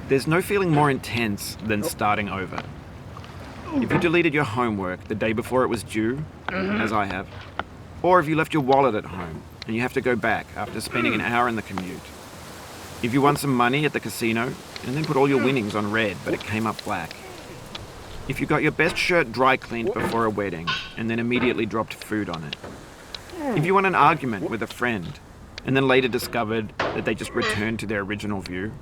There's no feeling more intense than starting over. If you deleted your homework the day before it was due, as I have, or if you left your wallet at home and you have to go back after spending an hour in the commute. If you won some money at the casino and then put all your winnings on red but it came up black. If you got your best shirt dry cleaned before a wedding and then immediately dropped food on it. If you won an argument with a friend and then later discovered that they just returned to their original view.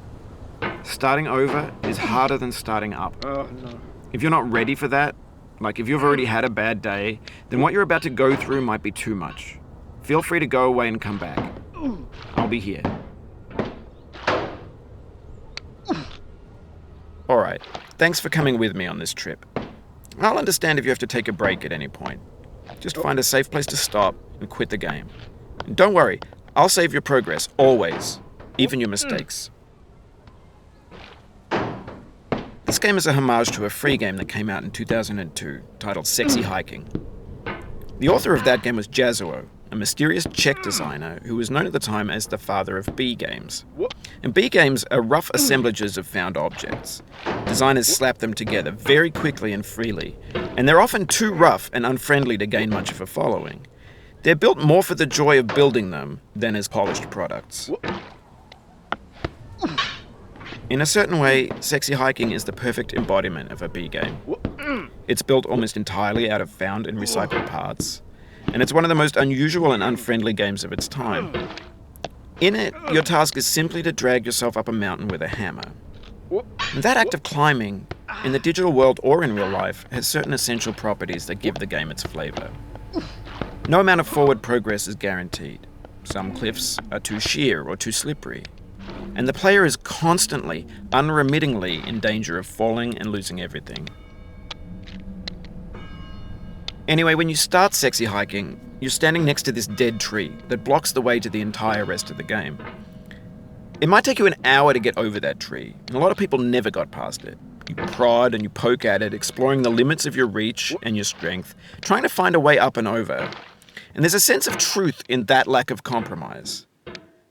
Starting over is harder than starting up. Oh, no. If you're not ready for that, like if you've already had a bad day, then what you're about to go through might be too much. Feel free to go away and come back. I'll be here. Alright, thanks for coming with me on this trip. I'll understand if you have to take a break at any point. Just find a safe place to stop and quit the game. And don't worry, I'll save your progress, always. Even your mistakes. This game is a homage to a free game that came out in 2002, titled Sexy Hiking. The author of that game was Jazzuo, a mysterious Czech designer who was known at the time as the father of B games. And B games are rough assemblages of found objects. Designers slap them together very quickly and freely, and they're often too rough and unfriendly to gain much of a following. They're built more for the joy of building them than as polished products. In a certain way, Sexy Hiking is the perfect embodiment of a B game. It's built almost entirely out of found and recycled parts, and it's one of the most unusual and unfriendly games of its time. In it, your task is simply to drag yourself up a mountain with a hammer. And that act of climbing, in the digital world or in real life, has certain essential properties that give the game its flavor. No amount of forward progress is guaranteed. Some cliffs are too sheer or too slippery. And the player is constantly, unremittingly in danger of falling and losing everything. Anyway, when you start Sexy Hiking, you're standing next to this dead tree that blocks the way to the entire rest of the game. It might take you an hour to get over that tree, and a lot of people never got past it. You prod and you poke at it, exploring the limits of your reach and your strength, trying to find a way up and over. And there's a sense of truth in that lack of compromise.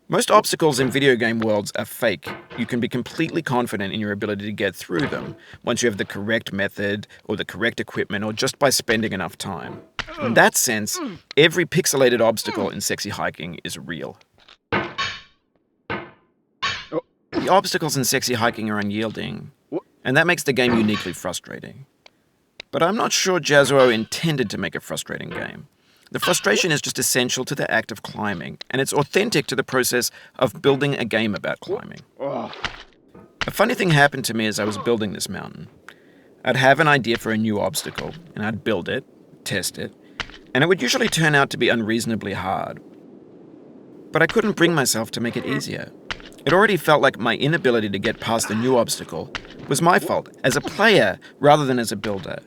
Most obstacles in video game worlds are fake. You can be completely confident in your ability to get through them once you have the correct method or the correct equipment or just by spending enough time. In that sense, every pixelated obstacle in Sexy Hiking is real. The obstacles in Sexy Hiking are unyielding, and that makes the game uniquely frustrating. But I'm not sure Jazzuo intended to make a frustrating game. The frustration is just essential to the act of climbing, and it's authentic to the process of building a game about climbing. A funny thing happened to me as I was building this mountain. I'd have an idea for a new obstacle, and I'd build it, test it, and it would usually turn out to be unreasonably hard. But I couldn't bring myself to make it easier. It already felt like my inability to get past the new obstacle was my fault as a player rather than as a builder.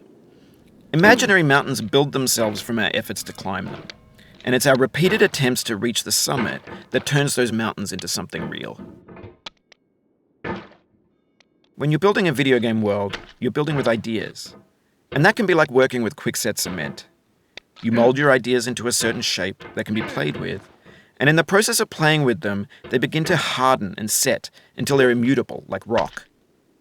Imaginary mountains build themselves from our efforts to climb them, and it's our repeated attempts to reach the summit that turns those mountains into something real. When you're building a video game world, you're building with ideas, and that can be like working with quickset cement. You mold your ideas into a certain shape that can be played with, and in the process of playing with them, they begin to harden and set until they're immutable, like rock.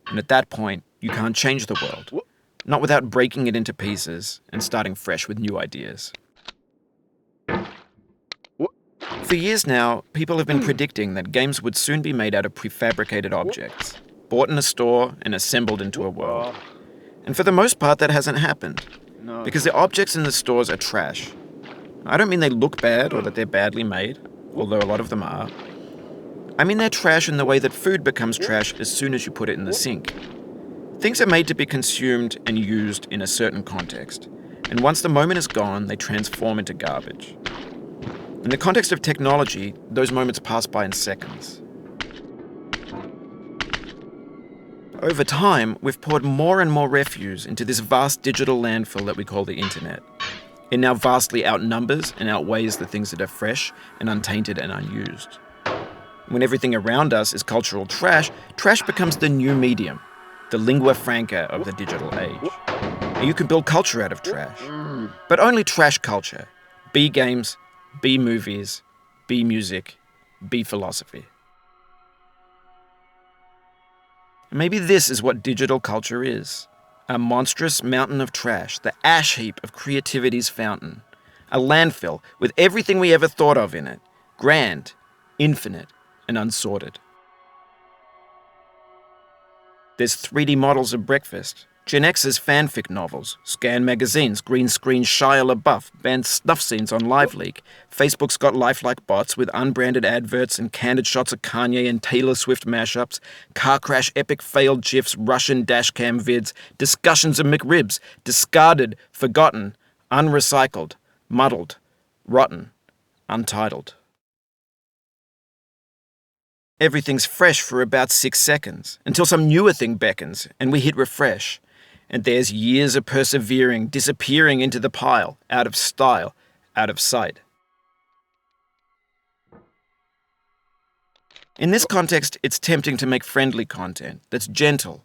And at that point, you can't change the world. Not without breaking it into pieces and starting fresh with new ideas. For years now, people have been predicting that games would soon be made out of prefabricated objects, bought in a store and assembled into a world. And for the most part, that hasn't happened, because the objects in the stores are trash. I don't mean they look bad or that they're badly made, although a lot of them are. I mean they're trash in the way that food becomes trash as soon as you put it in the sink. Things are made to be consumed and used in a certain context, and once the moment is gone, they transform into garbage. In the context of technology, those moments pass by in seconds. Over time, we've poured more and more refuse into this vast digital landfill that we call the internet. It now vastly outnumbers and outweighs the things that are fresh and untainted and unused. When everything around us is cultural trash, trash becomes the new medium. The lingua franca of the digital age. And you can build culture out of trash. But only trash culture. B games, B movies, B music, B philosophy. Maybe this is what digital culture is. A monstrous mountain of trash, the ash heap of creativity's fountain. A landfill with everything we ever thought of in it. Grand, infinite, and unsorted. There's 3D models of breakfast, Gen X's fanfic novels, Scan magazines, green screen Shia LaBeouf, banned snuff scenes on LiveLeak. Facebook's got lifelike bots with unbranded adverts and candid shots of Kanye and Taylor Swift mashups, car crash epic failed GIFs, Russian dashcam vids, discussions of McRibs, discarded, forgotten, unrecycled, muddled, rotten, untitled. Everything's fresh for about 6 seconds, until some newer thing beckons, and we hit refresh. And there's years of persevering disappearing into the pile, out of style, out of sight. In this context, it's tempting to make friendly content that's gentle,